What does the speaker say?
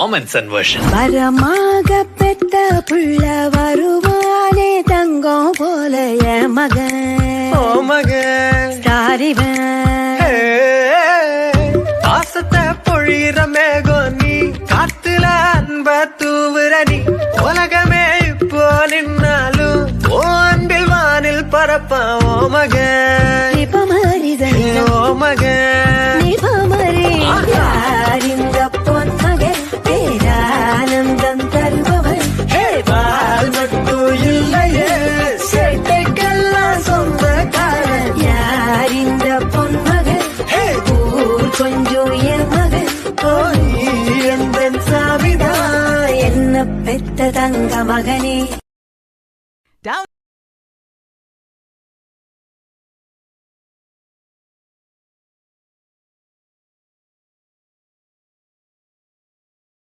மாமன்சன் version. வரமாக பெத்த புள்ள வருவானே தங்கம் போல என் மகன் பாசத்தை பொழிகிற மேகம் நீ, காத்துல அன்ப தூவுற நீ, உலகமே இப்போ நின்னாலும் ஓ அன்பில் வானில் பரப்பான் ஓ மகன், ஓ மகன். இந்த பொன்மகன் பேரானந்தம் தருபவன். பால் மட்டும் இல்லையே சேட்டைக்கெல்லாம் சொந்தக்காரன். யார் இந்த பொன்மகன்? ஊர் கொஞ்சம் என் மகன். எந்த சாமிதான் என்ன பெத்த தங்க மகனே.